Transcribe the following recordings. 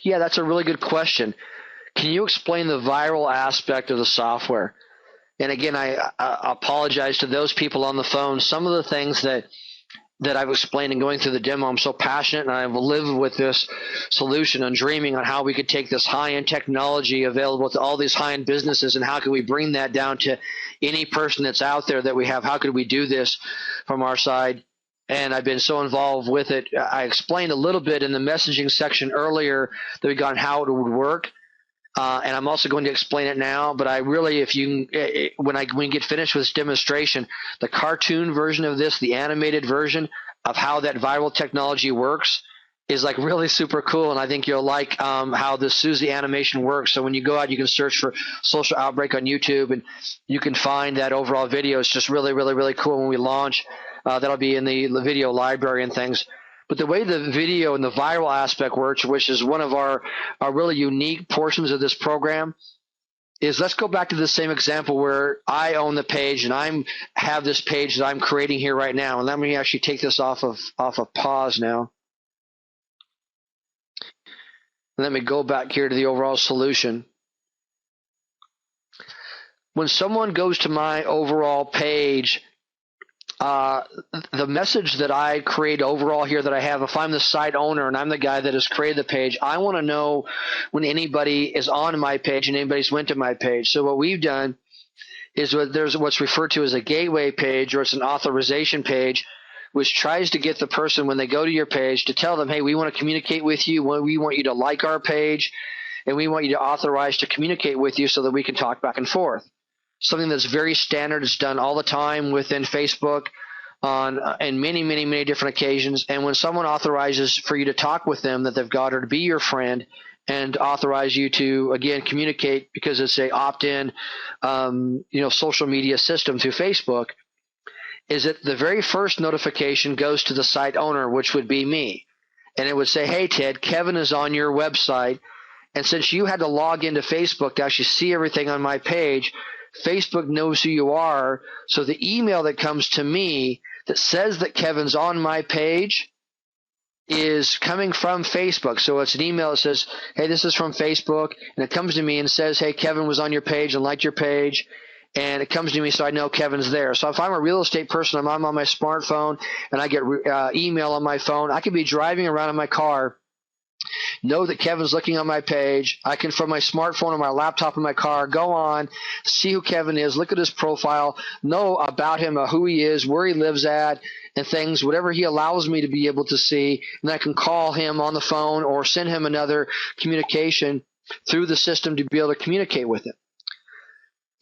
Yeah, that's a really good question. Can you explain the viral aspect of the software? And again, I apologize to those people on the phone. Some of the things that I've explained in going through the demo, I'm so passionate, and I've lived with this solution and dreaming on how we could take this high-end technology available to all these high-end businesses, and how could we bring that down to any person that's out there that we have. How could we do this from our side? And I've been so involved with it. I explained a little bit in the messaging section earlier that we got on how it would work. And I'm also going to explain it now, but I really, when we get finished with this demonstration, the cartoon version of this, the animated version of how that viral technology works, is like really super cool. And I think you'll like how the Suzy animation works. So when you go out, you can search for Social Outbreak on YouTube, and you can find that overall video. It's just really, really, really cool when we launch. That'll be in the video library and things. But the way the video and the viral aspect works, which is one of our really unique portions of this program, is let's go back to the same example where I own the page and I have this page that I'm creating here right now. And let me actually take this off of pause now. Let me go back here to the overall solution. When someone goes to my overall page, the message that I create overall here that I have, if I'm the site owner and I'm the guy that has created the page, I want to know when anybody is on my page and anybody's went to my page. So what we've done is there's what's referred to as a gateway page, or it's an authorization page, which tries to get the person when they go to your page to tell them, hey, we want to communicate with you. We want you to like our page, and we want you to authorize to communicate with you so that we can talk back and forth. Something that's very standard. It's done all the time within Facebook and many, many, many different occasions. And when someone authorizes for you to talk with them, that they've got her to be your friend and authorize you to, again, communicate, because it's a opt-in, social media system through Facebook, is that the very first notification goes to the site owner, which would be me. And it would say, hey, Ted, Kevin is on your website. And since you had to log into Facebook to actually see everything on my page, Facebook knows who you are. So the email that comes to me that says that Kevin's on my page is coming from Facebook. So it's an email that says, hey, this is from Facebook. And it comes to me and says, hey, Kevin was on your page and liked your page. And it comes to me, so I know Kevin's there. So if I'm a real estate person, I'm on my smartphone and I get email on my phone, I could be driving around in my car, know that Kevin's looking on my page. I can, from my smartphone or my laptop in my car, go on, see who Kevin is, look at his profile, know about him, who he is, where he lives at, and things, whatever he allows me to be able to see. And I can call him on the phone or send him another communication through the system to be able to communicate with him.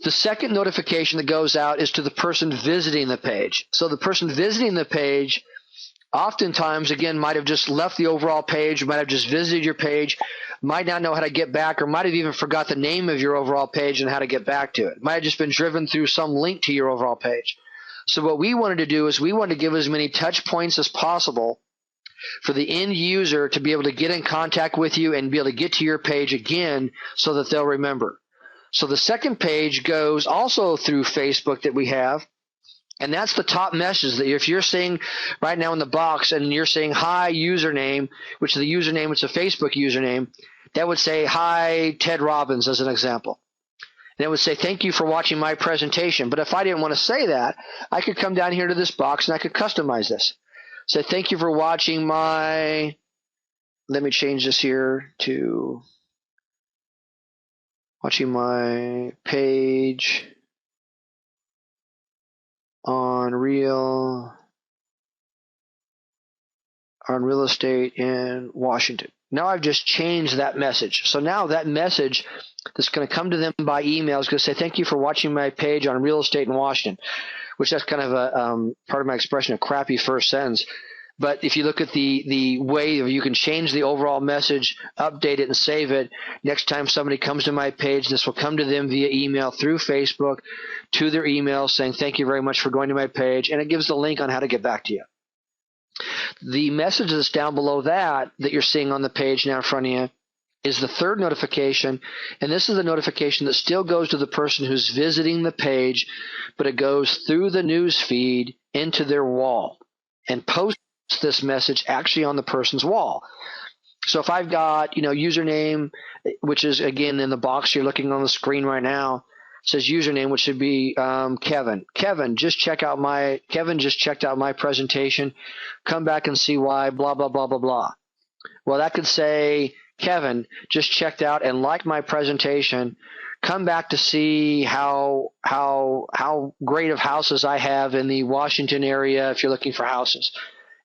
The second notification that goes out is to the person visiting the page. So the person visiting the page oftentimes, again, might have just left the overall page, might have just visited your page, might not know how to get back, or might have even forgot the name of your overall page and how to get back to it. Might have just been driven through some link to your overall page. So what we wanted to do is we wanted to give as many touch points as possible for the end user to be able to get in contact with you and be able to get to your page again so that they'll remember. So the second page goes also through Facebook that we have, and that's the top message that if you're seeing right now in the box and you're saying hi username, which is the username, it's a Facebook username, that would say hi Ted Robbins as an example. And it would say thank you for watching my presentation. But if I didn't want to say that, I could come down here to this box and I could customize this. Say thank you for watching my, let me change this here to watching my page on real estate in Washington. Now I've just changed that message. So now that message that's going to come to them by email is going to say, thank you for watching my page on real estate in Washington, which that's kind of a part of my expression, a crappy first sentence. But if you look at the way you can change the overall message, update it, and save it, next time somebody comes to my page, this will come to them via email through Facebook to their email saying, thank you very much for going to my page, and it gives the link on how to get back to you. The message that's down below that you're seeing on the page now in front of you is the third notification, and this is the notification that still goes to the person who's visiting the page, but it goes through the news feed into their wall and posts this message actually on the person's wall. So if I've got, username, which is again in the box you're looking on the screen right now, says username, which should be Kevin. Kevin just checked out my presentation. Come back and see why. Blah blah blah blah blah. Well, that could say Kevin just checked out and liked my presentation. Come back to see how great of houses I have in the Washington area if you're looking for houses.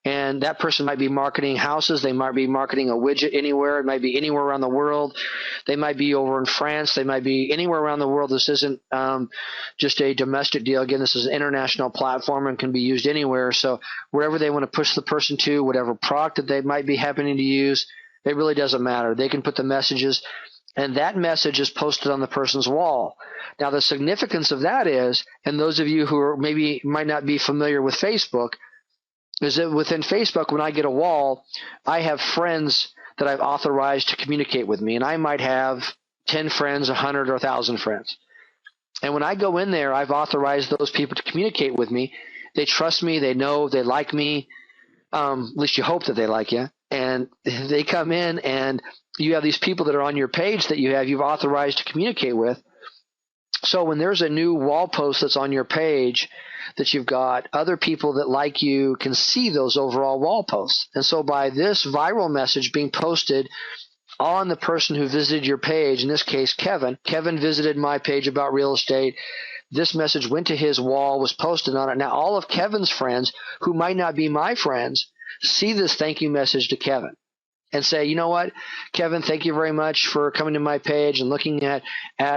And that person might be marketing houses. They might be marketing a widget anywhere. It might be anywhere around the world. They might be over in France. They might be anywhere around the world. This isn't just a domestic deal. Again, this is an international platform and can be used anywhere. So wherever they want to push the person to, whatever product that they might be happening to use, it really doesn't matter. They can put the messages, and that message is posted on the person's wall. Now, the significance of that is, and those of you who are maybe might not be familiar with Facebook, is that within Facebook, when I get a wall, I have friends that I've authorized to communicate with me, and I might have 10 friends, 100, or 1,000 friends. And when I go in there, I've authorized those people to communicate with me. They trust me. They know. They like me. At least you hope that they like you. And they come in, and you have these people that are on your page that you've authorized to communicate with. So when there's a new wall post that's on your page that you've got, other people that like you can see those overall wall posts. And so by this viral message being posted on the person who visited your page, in this case, Kevin visited my page about real estate. This message went to his wall, was posted on it. Now all of Kevin's friends, who might not be my friends, see this thank you message to Kevin and say, you know what, Kevin, thank you very much for coming to my page and looking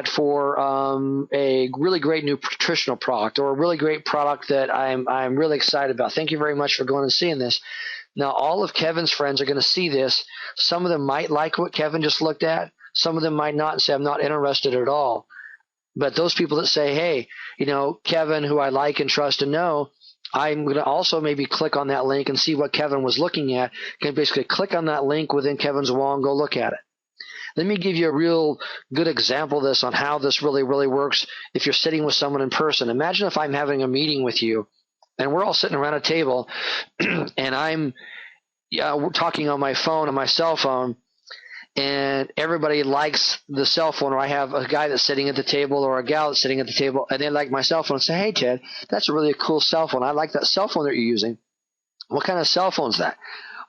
for a really great nutritional product, or a really great product that I'm really excited about. Thank you very much for going and seeing this. Now, all of Kevin's friends are going to see this. Some of them might like what Kevin just looked at. Some of them might not and say, I'm not interested at all. But those people that say, hey, Kevin, who I like and trust and know, I'm going to also maybe click on that link and see what Kevin was looking at. Can basically click on that link within Kevin's wall and go look at it. Let me give you a real good example of this on how this really, really works if you're sitting with someone in person. Imagine if I'm having a meeting with you and we're all sitting around a table and we're talking on my phone, on my cell phone, and everybody likes the cell phone, or I have a guy that's sitting at the table or a gal that's sitting at the table, and they like my cell phone and say, hey, Ted, that's a really cool cell phone. I like that cell phone that you're using. What kind of cell phone is that?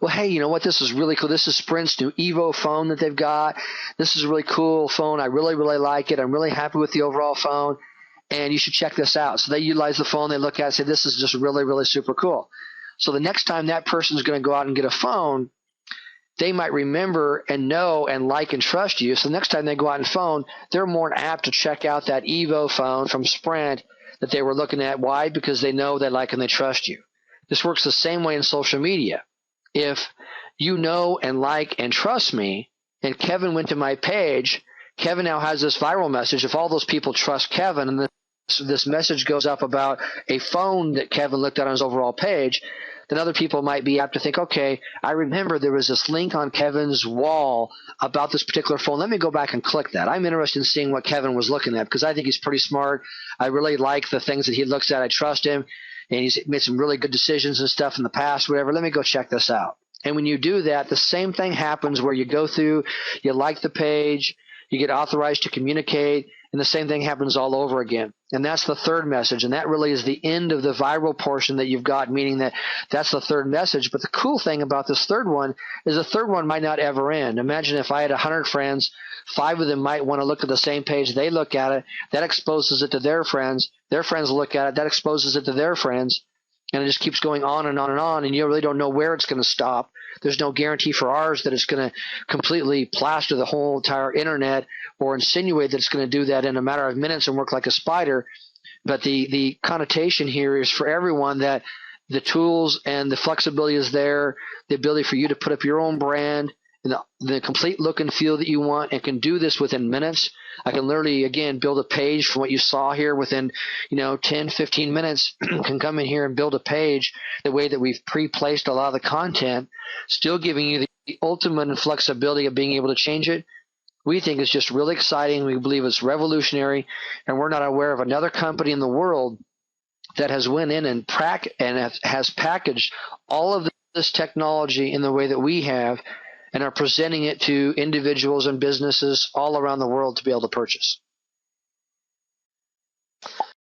Well, hey, you know what? This is really cool. This is Sprint's new Evo phone that they've got. This is a really cool phone. I really, really like it. I'm really happy with the overall phone, and you should check this out. So they utilize the phone. They look at it and say, this is just really, really super cool. So the next time that person is going to go out and get a phone, they might remember and know and like and trust you. So the next time they go out and phone, they're more apt to check out that Evo phone from Sprint that they were looking at. Why? Because they know, they like, and they trust you. This works the same way in social media. If you know and like and trust me, and Kevin went to my page, Kevin now has this viral message. If all those people trust Kevin, and this message goes up about a phone that Kevin looked at on his overall page, then other people might be apt to think, okay, I remember there was this link on Kevin's wall about this particular phone. Let me go back and click that. I'm interested in seeing what Kevin was looking at because I think he's pretty smart. I really like the things that he looks at. I trust him, and he's made some really good decisions and stuff in the past, whatever. Let me go check this out. And when you do that, the same thing happens where you go through, you like the page, you get authorized to communicate, and the same thing happens all over again. And that's the third message, and that really is the end of the viral portion that you've got, meaning that that's the third message. But the cool thing about this third one is the third one might not ever end. Imagine if I had 100 friends, 5 of them might want to look at the same page. They look at it. That exposes it to their friends. Their friends look at it. That exposes it to their friends. And it just keeps going on and on and on, and you really don't know where it's going to stop. There's no guarantee for ours that it's going to completely plaster the whole entire internet or insinuate that it's going to do that in a matter of minutes and work like a spider. But the connotation here is for everyone that the tools and the flexibility is there, the ability for you to put up your own brand, and the complete look and feel that you want, and can do this within minutes. I can literally, again, build a page from what you saw here within, 10, 15 minutes, can come in here and build a page the way that we've pre-placed a lot of the content, still giving you the ultimate flexibility of being able to change it. We think it's just really exciting. We believe it's revolutionary, and we're not aware of another company in the world that has went in and has packaged all of this technology in the way that we have, and are presenting it to individuals and businesses all around the world to be able to purchase.